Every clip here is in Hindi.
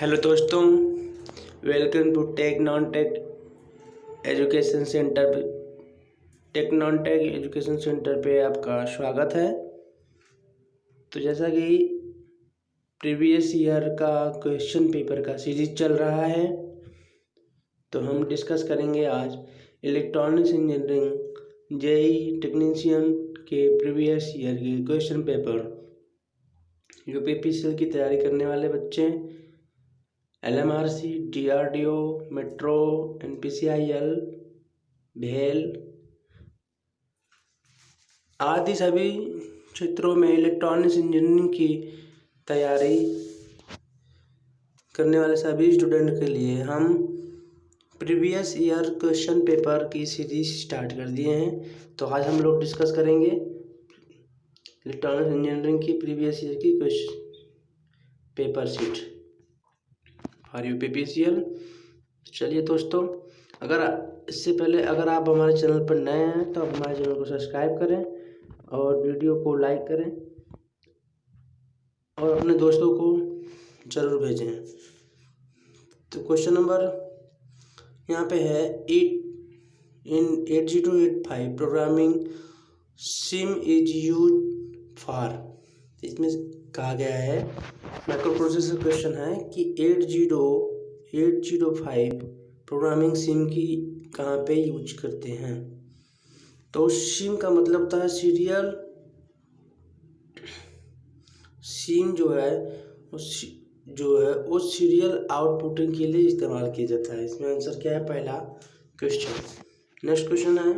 हेलो दोस्तों, welcome to tech non tech education centre. Tech non tech education centre पे आपका स्वागत है। तो जैसा कि प्रीवियस ईयर का क्वेश्चन पेपर का सीरीज चल रहा है, तो हम डिस्कस करेंगे आज इलेक्ट्रॉनिक्स इंजीनियरिंग जेईई टेक्नीशियन के प्रीवियस ईयर के क्वेश्चन पेपर। यूपीपीसीएल की तैयारी करने वाले बच्चे LMRC, DRDO, मेट्रो, NPCIL, भेल आदि सभी क्षेत्रों में इलेक्ट्रॉनिक्स इंजीनियरिंग की तैयारी करने वाले सभी स्टूडेंट के लिए हम प्रीवियस ईयर क्वेश्चन पेपर की सीरीज स्टार्ट कर दिए हैं। तो आज हम लोग डिस्कस करेंगे इलेक्ट्रॉनिक्स इंजीनियरिंग की प्रीवियस ईयर की question paper sheet for UPPCL. चलिए दोस्तों, इससे पहले अगर आप हमारे चैनल पर नए हैं तो आप हमारे चैनल को सब्सक्राइब करें और वीडियो को लाइक करें और अपने दोस्तों को ज़रूर भेजें। तो क्वेश्चन नंबर यहाँ पे है 8085 programming SIM is use for. इसमें कहा गया है, माइक्रो प्रोसेसर क्वेश्चन है कि 8085 प्रोग्रामिंग सिम की कहाँ पे यूज करते हैं। तो सिम का मतलब होता है सीरियल। सिम जो है वो सीरियल आउटपुटिंग के लिए इस्तेमाल किया जाता है। इसमें आंसर क्या है, पहला क्वेश्चन। नेक्स्ट क्वेश्चन है,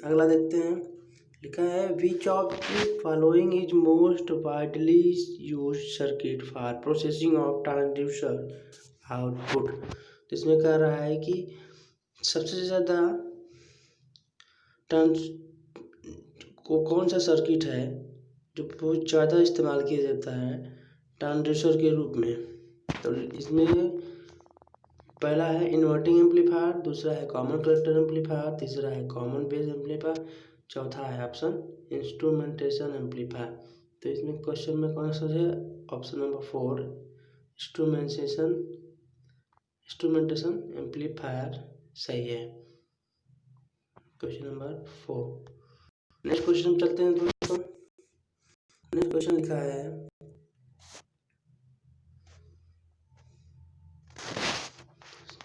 अगला देखते हैं। लिखा है which of the following is most widely use circuit for processing of transducer output. तो इसमें कह रहा है कि सबसे ज़्यादा कौन सा सर्किट है जो बहुत ज़्यादा इस्तेमाल किया जाता है ट्रांसड्यूसर के रूप में। तो इसमें पहला है इन्वर्टिंग एम्पलीफायर, दूसरा है कॉमन कलेक्टर एम्पलीफायर, तीसरा है कॉमन बेस एम्पलीफायर, चौथा है ऑप्शन इंस्ट्रूमेंटेशन एम्पलीफायर। तो इसमें क्वेश्चन में कौन सा है, ऑप्शन नंबर 4 इंस्ट्रूमेंटेशन एम्पलीफायर सही है, क्वेश्चन नंबर 4। नेक्स्ट क्वेश्चन चलते हैं दोस्तों। नेक्स्ट क्वेश्चन लिखा है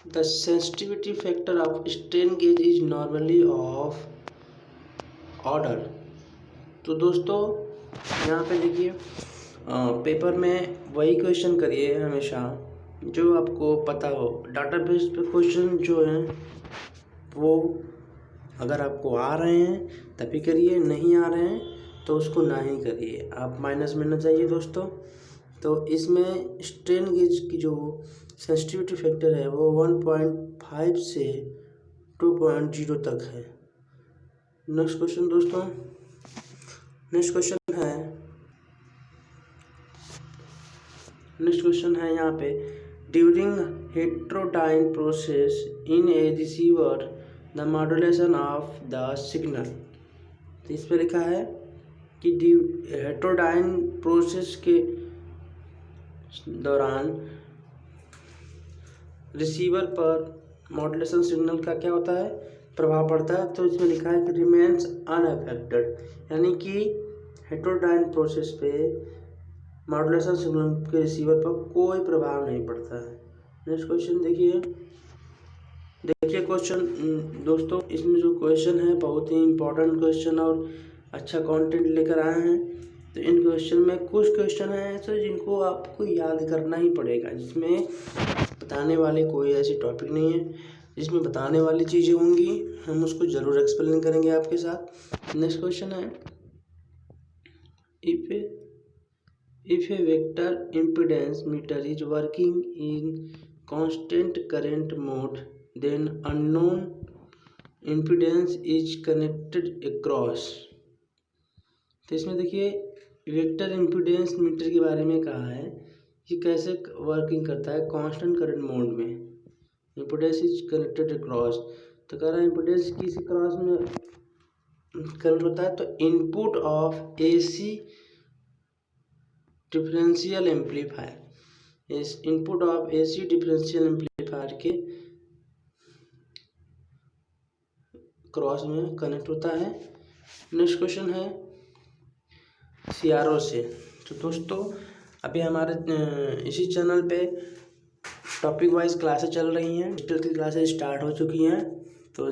the sensitivity factor of strain gauge is normally of order. तो दोस्तों यहाँ पे देखिए, पेपर में वही क्वेश्चन करिए हमेशा जो आपको पता हो। डाटाबेस पे क्वेश्चन जो हैं वो अगर आपको आ रहे हैं तभी करिए, नहीं आ रहे हैं तो उसको ना ही करिए, आप माइनस में न जाइए दोस्तों। तो इसमें स्ट्रेन गेज की जो सेंसिटिविटी फैक्टर है वो 1.5 से 2.0 तक है। नेक्स्ट क्वेश्चन दोस्तों, नेक्स्ट क्वेश्चन है यहाँ पे during heterodyne process in A receiver the modulation of the signal. तो इस पर लिखा है कि हेट्रोडाइन प्रोसेस के दौरान रिसीवर पर मॉड्यूलेशन सिग्नल का क्या होता है, प्रभाव पड़ता है। तो इसमें लिखा है कि रिमेन्स अनअफेक्टेड, यानी कि हेट्रोडाइन प्रोसेस पे मॉड्यूलेशन सिग्नल के रिसीवर पर कोई प्रभाव नहीं पड़ता है। नेक्स्ट क्वेश्चन देखिए क्वेश्चन दोस्तों, इसमें जो क्वेश्चन है बहुत ही इम्पोर्टेंट क्वेश्चन और अच्छा कंटेंट लेकर आए हैं। तो इन क्वेश्चन में कुछ क्वेश्चन हैं ऐसे जिनको आपको याद करना ही पड़ेगा, जिसमें बताने वाले कोई ऐसी टॉपिक नहीं है, जिसमें बताने वाली चीज़ें होंगी हम उसको ज़रूर एक्सप्लेन करेंगे आपके साथ। नेक्स्ट क्वेश्चन है if a vector impedance meter is working in constant current mode then unknown impedance is connected across. तो इसमें देखिए वेक्टर इम्पीडेंस मीटर के बारे में कहा है कि कैसे वर्किंग करता है कांस्टेंट करंट मोड में, इम्पीडेंस इज कनेक्टेड अक्रॉस। तो कह रहा है इम्पीडेंस किस क्रॉस में करंट होता है, तो input of AC differential amplifier, इस input of AC differential amplifier के क्रॉस में कनेक्ट होता है। नेक्स्ट क्वेश्चन है सीआरओ से। तो दोस्तों अभी हमारे इसी चैनल पे टॉपिक वाइज क्लासेस चल रही हैं, डिजिटल की क्लासेस स्टार्ट हो चुकी हैं। तो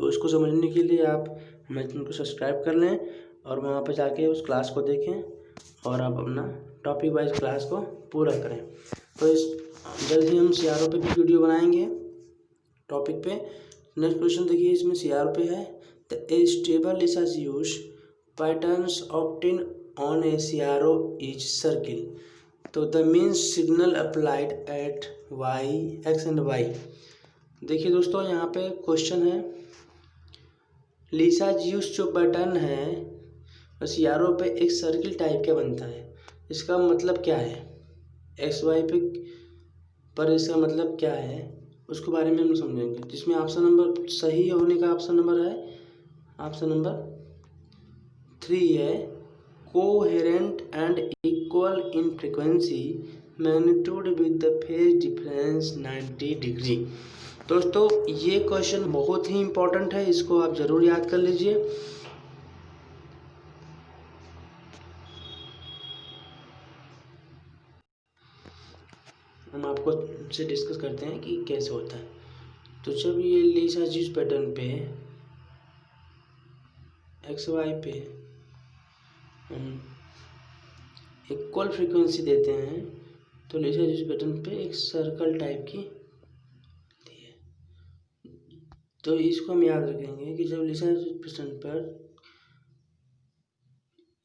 उसको समझने के लिए आप हमारे चैनल को सब्सक्राइब कर लें और वहाँ पे जाके उस क्लास को देखें और आप अपना टॉपिक वाइज क्लास को पूरा करें। तो इस जल्द ही हम सीआरओ पे भी वीडियो बनाएंगे टॉपिक पे। नेक्स्ट क्वेश्चन देखिए, इसमें सीआरओ पे है the a stable Lissajous patterns obtained on a CRO is circle. तो the mean signal applied at y x and y. देखिए दोस्तों यहाँ पे क्वेश्चन है लिसास यूज जो पैटर्न है सीआरओ पे एक सर्किल टाइप का बनता है। इसका मतलब क्या है, एक्स वाई पे पर इसका मतलब क्या है उसके बारे में हम समझेंगे। जिसमें ऑप्शन नंबर सही होने का ऑप्शन नंबर है ऑप्शन नंबर 3 है coherent and equal in frequency magnitude with the phase difference 90 degree. दोस्तों ये क्वेश्चन बहुत ही इम्पोर्टेंट है, इसको आप ज़रूर याद कर लीजिए। हम आपको से डिस्कस करते हैं कि कैसे होता है। तो जब ये लिसास यूज पैटर्न पे एक्स वाई पे हम इक्वल फ्रीक्वेंसी देते हैं तो लिसास यूज पैटर्न पे एक सर्कल टाइप की है। तो इसको हम याद रखेंगे कि जब लिसास यूज पैटर्न पर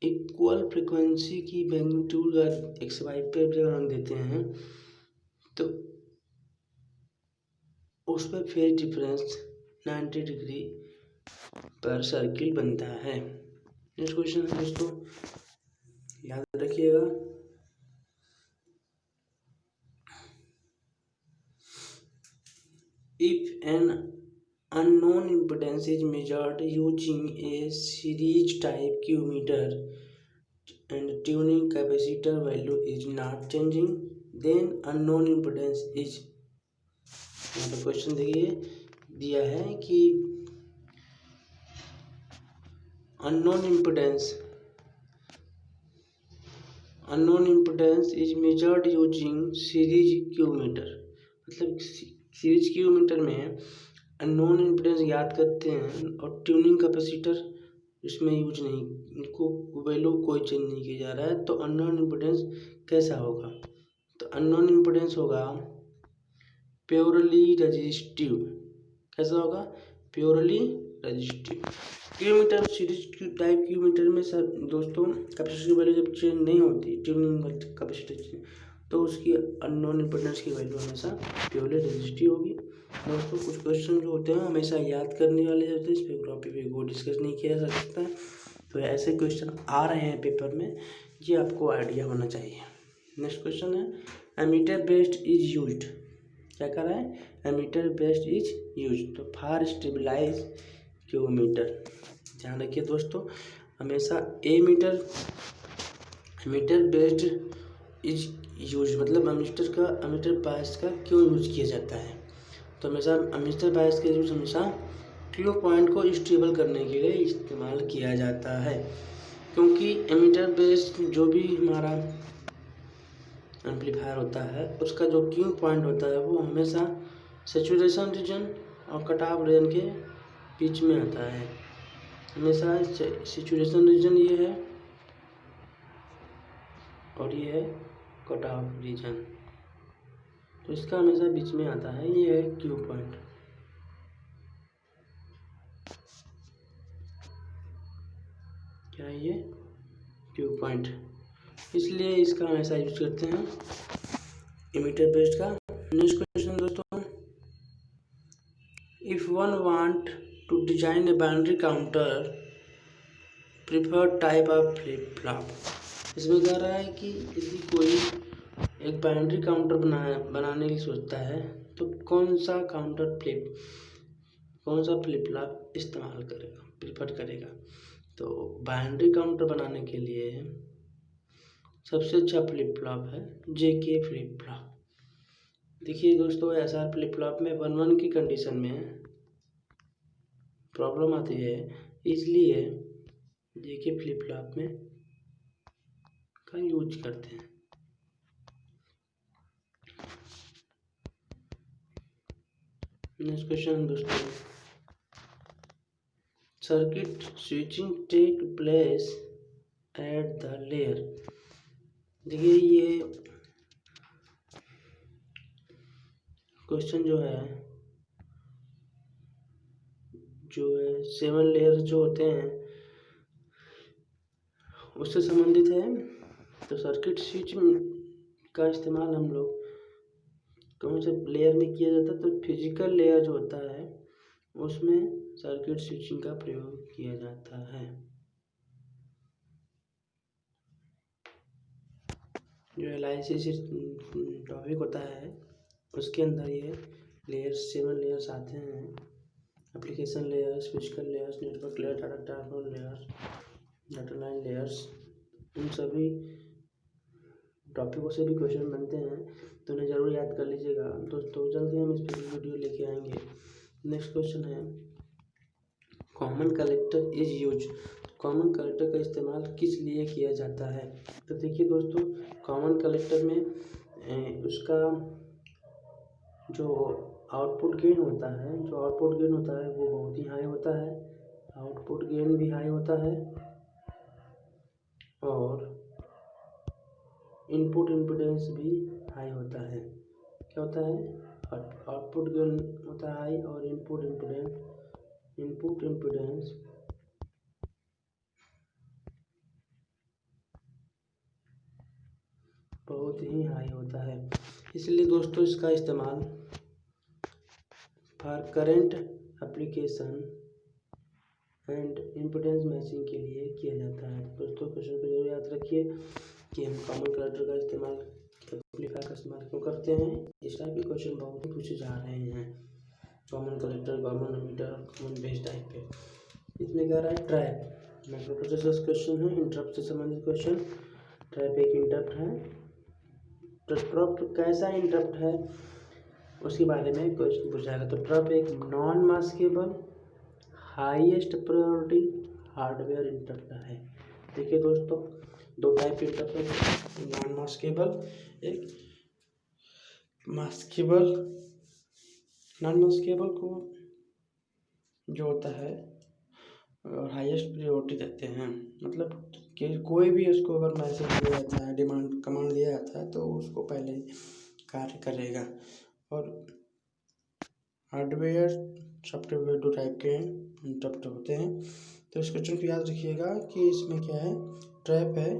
इक्वल फ्रीक्वेंसी की मैग्नीट्यूड एक्स वाई पे जब हम देते हैं तो उस पर फेज डिफरेंस 90 डिग्री पर सर्किल बनता है। नेक्स्ट क्वेश्चन है दोस्तों, याद रखिएगा। If an unknown impedance is measured using a series type Q meter and tuning capacitor value is not changing then unknown impedance is. यहाँ पे क्वेश्चन देखिए दिया है कि unknown impedance is measured using series क्यूमीटर। मतलब सीरीज क्यूमीटर में अननोन इम्पीडेंस याद करते हैं और ट्यूनिंग कैपेसिटर इसमें यूज नहीं, इनको वैल्यू कोई चेंज नहीं किया जा रहा है। तो अननोन इम्पीडेंस कैसा होगा, तो अननोन इम्पीडेंस होगा प्योरली रेजिस्टिव। कैसा होगा, प्योरली रेजिस्टिव। क्यूमीटर सीरीज टाइप क्यूमीटर में सर दोस्तों कैपेसिटर की वैल्यू जब चेंज नहीं होती, ट्यूनिंग कैपेसिटर चेंज, तो उसकी अननोन इम्पीडेंस की वैल्यू हमेशा प्योरली रेजिस्टिव होगी। दोस्तों कुछ क्वेश्चन जो होते हैं हमेशा याद करने वाले होते हैं, इस पे टॉपिक पे वो डिस्कस नहीं किया जा सकता है। तो ऐसे क्वेश्चन आ रहे हैं पेपर में, ये आपको आइडिया होना चाहिए। नेक्स्ट क्वेश्चन है एमीटर बेस्ड इज यूज्ड। क्या कर रहा है, एमीटर बेस्ड इज यूज्ड तो फॉर स्टेबलाइज क्यूमीटर। ध्यान रखिए दोस्तों, हमेशा एमीटर बेस्ड इज यूज मतलब एमीटर बायस का क्यों यूज किया जाता है। तो हमेशा एमीटर बायस का यूज हमेशा क्यू पॉइंट को स्टेबल करने के लिए इस्तेमाल किया जाता है, क्योंकि एमीटर बेस्ड जो भी हमारा एम्पलीफायर होता है उसका जो क्यू पॉइंट होता है वो हमेशा सैचुरेशन रीजन और कट ऑफ रीजन के बीच में आता है। हमेशा सैचुरेशन रीजन ये है और ये है कट ऑफ रीजन, तो इसका हमेशा बीच में आता है, ये है क्यू पॉइंट। क्या है ये, क्यू पॉइंट, इसलिए इसका हमेशा यूज करते हैं एमीटर बेस्ड का। नेक्स्ट क्वेश्चन दोस्तों, if one want to design a binary counter preferred type of flip flop. इसमें कह रहा है कि यदि कोई एक बाइनरी काउंटर बनाने की सोचता है तो कौन सा फ्लिप फ्लॉप इस्तेमाल करेगा, प्रिफर करेगा। तो बाइनरी काउंटर बनाने के लिए सबसे अच्छा फ्लिप फ्लॉप है जेके फ्लिप फ्लॉप। देखिए दोस्तों, SR फ्लिप फ्लॉप में 1-1 की कंडीशन में प्रॉब्लम आती है, इसलिए देखिए फ्लिप फ्लॉप में का यूज करते हैं। नेक्स्ट क्वेश्चन दोस्तों, circuit switching take place at the layer. देखिए ये क्वेश्चन जो है 7 लेयर जो होते हैं उससे संबंधित है। तो सर्किट स्विच का इस्तेमाल हम लोग कौन से लेयर में किया जाता है? तो फिजिकल लेयर जो होता है उसमें सर्किट स्विचिंग का प्रयोग किया जाता है। जो एनालिसिस टॉपिक होता है उसके अंदर ये लेयर्स 7 लेयर्स आते हैं। Application layers, physical layers, network layer, data transfer layers, data line layers, इन सभी टॉपिकों से भी क्वेश्चन बनते हैं, तो उन्हें ज़रूर याद कर लीजिएगा दोस्तों। जल्दी हम इस पर वीडियो लेके आएंगे। नेक्स्ट क्वेश्चन है, common collector is use. Common collector का इस्तेमाल किस लिए किया जाता है? तो देखिए दोस्तों, कॉमन कलेक्टर में उसका जो आउटपुट गेन होता है वो बहुत ही हाई होता है। आउटपुट गेन भी हाई होता है और इनपुट इम्पीडेंस भी हाई होता है। क्या होता है? आउटपुट गेन होता है हाई और इनपुट इम्पीडेंस बहुत ही हाई होता है। इसलिए दोस्तों इसका इस्तेमाल for current application and impedance matching के लिए किया जाता है। दोस्तों क्वेश्चन को जरूर याद रखिए कि हम कॉमन कलेक्टर का इस्तेमाल, एम्पलीफायर का इस्तेमाल क्यों करते हैं। इस टाइप के क्वेश्चन बहुत ही पूछे जा रहे हैं, common collector, common ammeter, common base type पे। इसमें क्या रहा है? ट्रैप माइक्रोप्रोसेसर क्वेश्चन है, इंटरप्ट से संबंधित क्वेश्चन। ट्रैप एक इंटरप्ट है, तो ट्रप कैसा इंटरप्ट है उसके बारे में क्वेश्चन पूछा जाएगा। तो ट्रप एक non maskable highest priority hardware interrupt है। देखिए दोस्तों, दो टाइप के इंटरप्ट है, नॉन मास्केबल, एक मास्केबल। नॉन मास्केबल को जो होता है और हाईएस्ट प्रायोरिटी देते हैं, मतलब कि कोई भी उसको अगर मैसेज दिया जाता है, डिमांड कमांड दिया जाता है तो उसको पहले कार्य करेगा। और हार्डवेयर सॉफ्टवेयर दो टाइप के इंटरप्ट होते हैं। तो इस क्वेश्चन को याद रखिएगा कि इसमें क्या है, ट्रैप है,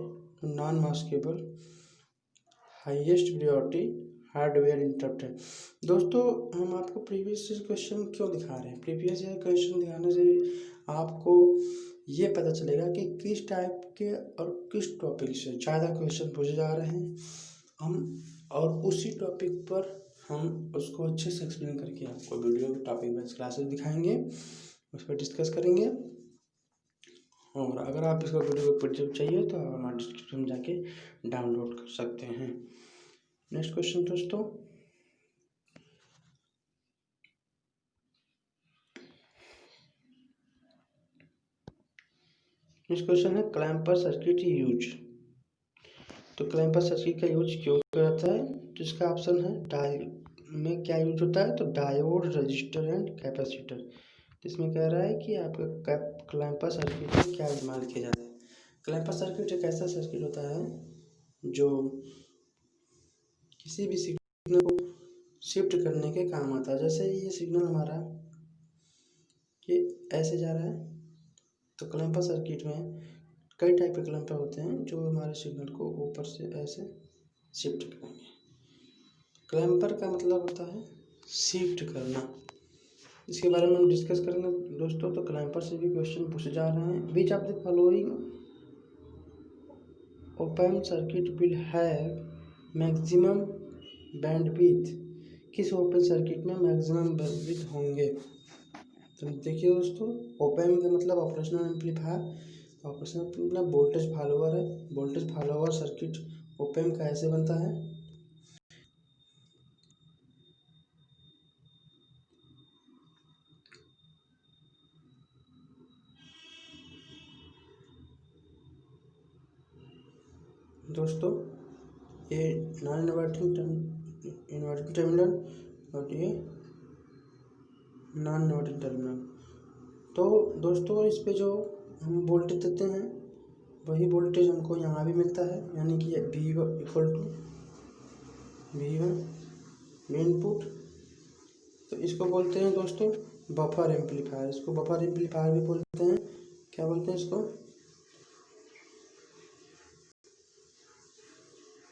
non maskable highest priority hardware interrupt है। दोस्तों हम आपको प्रीवियस क्वेश्चन क्यों दिखा रहे हैं? प्रीवियस क्वेश्चन दिखाने से आपको ये पता चलेगा कि किस टाइप के और किस टॉपिक से ज़्यादा क्वेश्चन पूछे जा रहे हैं हम, और उसी टॉपिक पर हम उसको अच्छे से एक्सप्लेन करके आपको वीडियो टॉपिक वाइज क्लासेस दिखाएंगे, उस पर डिस्कस करेंगे। और अगर आप इसका वीडियो पीडीएफ चाहिए तो आप हमारे डिस्क्रिप्शन में जाके डाउनलोड कर सकते हैं। नेक्स्ट क्वेश्चन दोस्तों, नेक्स्ट क्वेश्चन है क्लैम्पर सर्किट यूज। तो क्लैम्पर सर्किट का यूज क्यों किया जाता है? तो इसका ऑप्शन है डायोड में क्या यूज होता है? तो डायोड, रजिस्टर एंड कैपेसिटर। तो इसमें कह रहा है कि आपका क्लैम्पर सर्किट में क्या इस्तेमाल किया जाता है। क्लैम्पर सर्किट एक ऐसा सर्किट होता है जो किसी भी सिग्नल को शिफ्ट करने के काम आता है। जैसे ये सिग्नल हमारा ये ऐसे जा रहा है, तो क्लैम्पर सर्किट में कई टाइप के क्लैम्पर होते हैं जो हमारे सिग्नल को ऊपर से ऐसे शिफ्ट करेंगे। क्लैम्पर का मतलब होता है शिफ्ट करना। इसके बारे में हम डिस्कस करेंगे दोस्तों। तो क्लैम्पर से भी क्वेश्चन पूछे जा रहे हैं। Which of the following open circuit will have maximum bandwidth. किस ओपन सर्किट में मैक्सिमम बैंडविड्थ होंगे? तो देखिए दोस्तों, ओपन का मतलब operational amplifier. Operational amplifier voltage follower है। वोल्टेज फॉलोअर सर्किट ओपन का ऐसे बनता है। दोस्तों ये नॉन इन्वर्टिंग टर्मिनल और ये नॉन इन्वर्टिंग टर्मिनल। तो दोस्तों इस पे जो हम वोल्टेज देते हैं वही वोल्टेज हमको यहाँ भी मिलता है, यानी कि V1 equal to V1 input. तो इसको बोलते हैं दोस्तों बफर एम्पलीफायर। इसको बफर एम्पलीफायर भी बोलते हैं। क्या बोलते हैं इसको?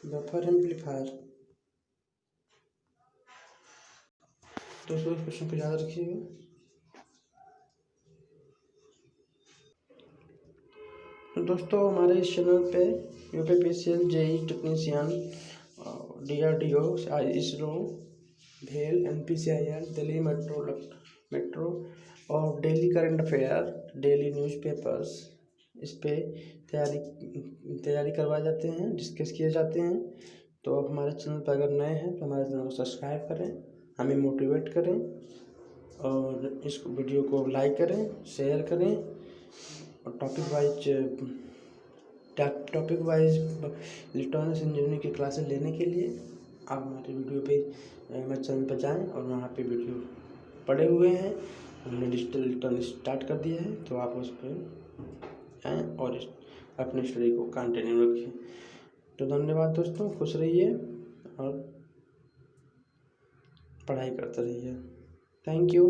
Buffer amplifier. दोस्तों इस क्वेश्चन को याद रखिएगा। तो दोस्तों हमारे इस चैनल पे UPPCL, JE technician, DRDO, ISRO, भेल, NPCIL, दिल्ली मेट्रो और daily current affair, daily newspapers, इस पे तैयारी करवाए जाते हैं, डिस्कस किए जाते हैं। तो आप हमारे चैनल पर अगर नए हैं तो हमारे चैनल को सब्सक्राइब करें, हमें मोटिवेट करें और इस वीडियो को लाइक करें, शेयर करें। और टॉपिक वाइज इलेक्ट्रॉनिक्स इंजीनियरिंग की क्लासेस लेने के लिए आप हमारे वीडियो पे हमारे चैनल पर जाएं और वहाँ पे वीडियो पड़े हुए हैं। हमने डिजिटल इलेक्ट्रॉनिक्स स्टार्ट कर दिया है, तो आप उस पर आएँ और अपने स्टडी को कंटिन्यू रखें। तो धन्यवाद दोस्तों, खुश रहिए और पढ़ाई करते रहिए। Thank you.